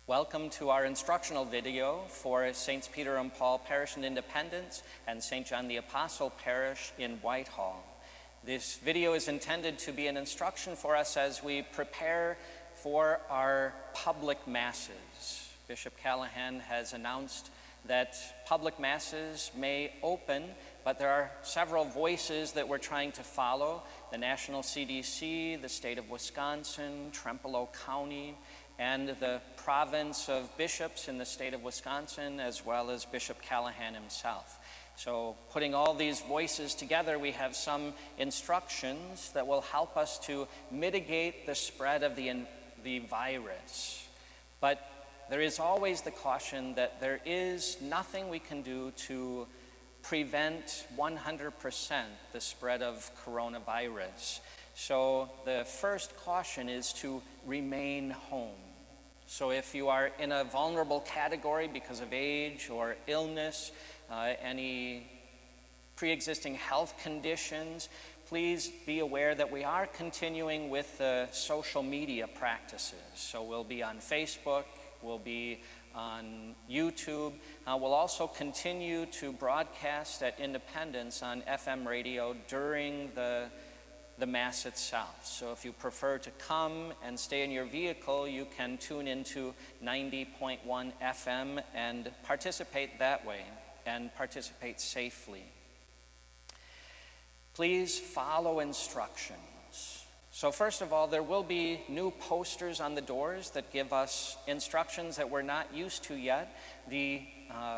Welcome to our instructional video for Saints Peter and Paul Parish in Independence and St. John the Apostle Parish in Whitehall. This video is intended to be an instruction for us as we prepare for our public masses. Bishop Callahan has announced that public masses may open, but there are several voices that we're trying to follow: the National CDC, the state of Wisconsin, Trempealeau County, and the province of bishops in the state of Wisconsin, as well as Bishop Callahan himself. So putting all these voices together, we have some instructions that will help us to mitigate the spread of the virus. But there is always the caution that there is nothing we can do to prevent 100% the spread of coronavirus. So the first caution is to remain home. So if you are in a vulnerable category because of age or illness, any pre-existing health conditions, please be aware that we are continuing with the social media practices. So we'll be on Facebook, we'll be on YouTube. We'll also continue to broadcast at Independence on FM radio during the Mass itself. So if you prefer to come and stay in your vehicle, you can tune into 90.1 FM and participate that way, and participate safely. Please follow instructions. So first of all, there will be new posters on the doors that give us instructions that we're not used to yet. The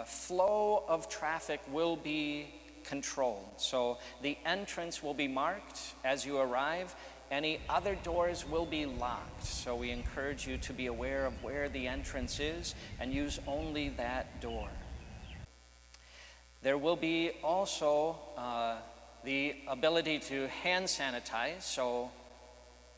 flow of traffic will be controlled. So the entrance will be marked as you arrive. Any other doors will be locked. So we encourage you to be aware of where the entrance is and use only that door. There will be also the ability to hand sanitize. So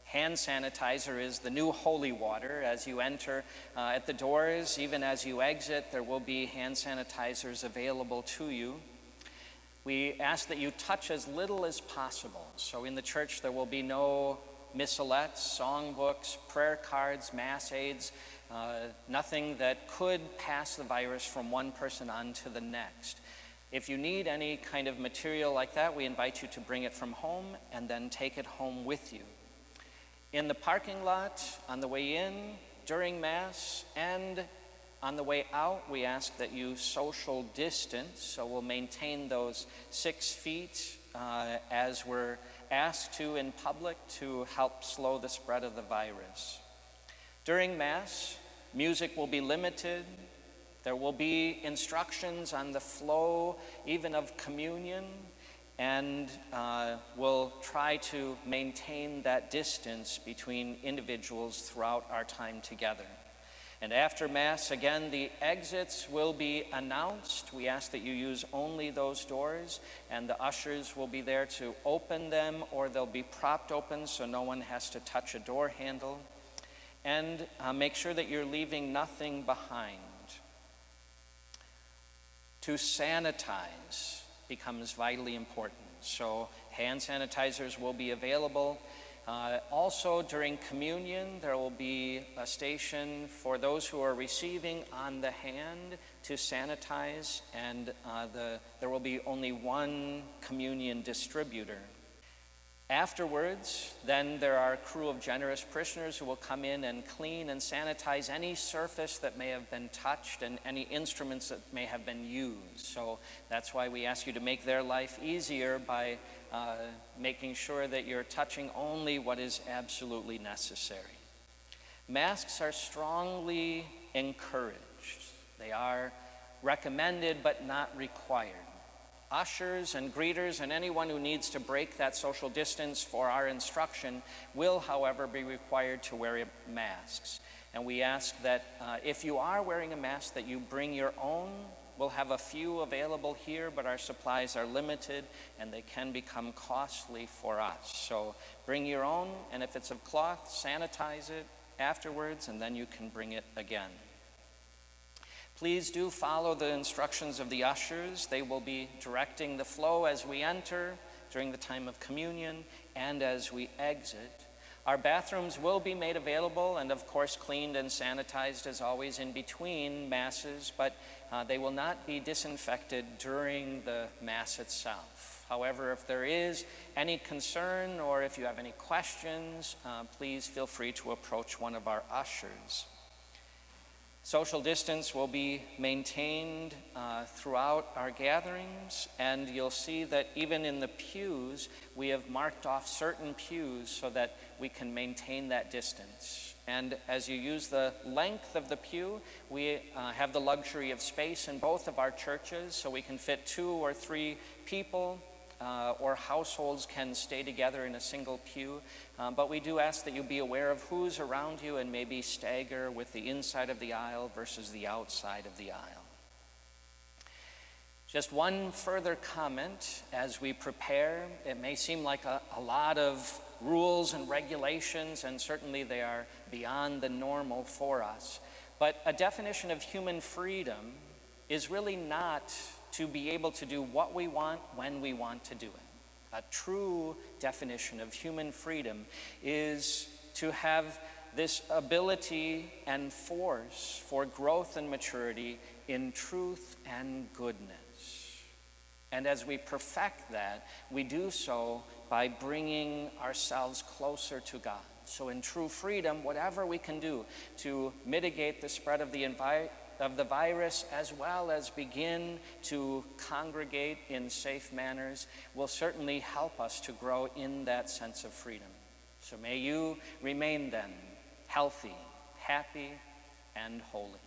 hand sanitizer is the new holy water. As you enter at the doors, even as you exit, there will be hand sanitizers available to you. We ask that you touch as little as possible. So in the church, there will be no missalettes, songbooks, prayer cards, mass aids, nothing that could pass the virus from one person on to the next. If you need any kind of material like that, we invite you to bring it from home and then take it home with you. In the parking lot, on the way in, during Mass, and on the way out, we ask that you social distance, so we'll maintain those 6 feet as we're asked to in public to help slow the spread of the virus. During Mass, music will be limited. There will be instructions on the flow, even of communion, and we'll try to maintain that distance between individuals throughout our time together. And after Mass, again, the exits will be announced. We ask that you use only those doors, and the ushers will be there to open them, or they'll be propped open so no one has to touch a door handle. And make sure that you're leaving nothing behind. To sanitize becomes vitally important. So hand sanitizers will be available. Also, during communion, there will be a station for those who are receiving on the hand to sanitize, and there will be only one communion distributor. Afterwards, then there are a crew of generous parishioners who will come in and clean and sanitize any surface that may have been touched and any instruments that may have been used. So that's why we ask you to make their life easier by making sure that you're touching only what is absolutely necessary. Masks are strongly encouraged. They are recommended but not required. Ushers and greeters and anyone who needs to break that social distance for our instruction will, however, be required to wear masks. And we ask that if you are wearing a mask, that you bring your own. We'll have a few available here, but our supplies are limited and they can become costly for us. So bring your own, and if it's of cloth, sanitize it afterwards, and then you can bring it again. Please do follow the instructions of the ushers. They will be directing the flow as we enter during the time of communion and as we exit. Our bathrooms will be made available and of course cleaned and sanitized as always in between Masses, but they will not be disinfected during the Mass itself. However, if there is any concern or if you have any questions, please feel free to approach one of our ushers. Social distance will be maintained throughout our gatherings, and you'll see that even in the pews, we have marked off certain pews so that we can maintain that distance. And as you use the length of the pew, we have the luxury of space in both of our churches, so we can fit 2 or 3 people or households can stay together in a single pew. But we do ask that you be aware of who's around you and maybe stagger with the inside of the aisle versus the outside of the aisle. Just one further comment as we prepare. It may seem like a lot of rules and regulations, and certainly they are beyond the normal for us. But a definition of human freedom is really not to be able to do what we want when we want to do it. A true definition of human freedom is to have this ability and force for growth and maturity in truth and goodness. And as we perfect that, we do so by bringing ourselves closer to God. So in true freedom, whatever we can do to mitigate the spread of the virus, as well as begin to congregate in safe manners, will certainly help us to grow in that sense of freedom. So may you remain then healthy, happy, and holy.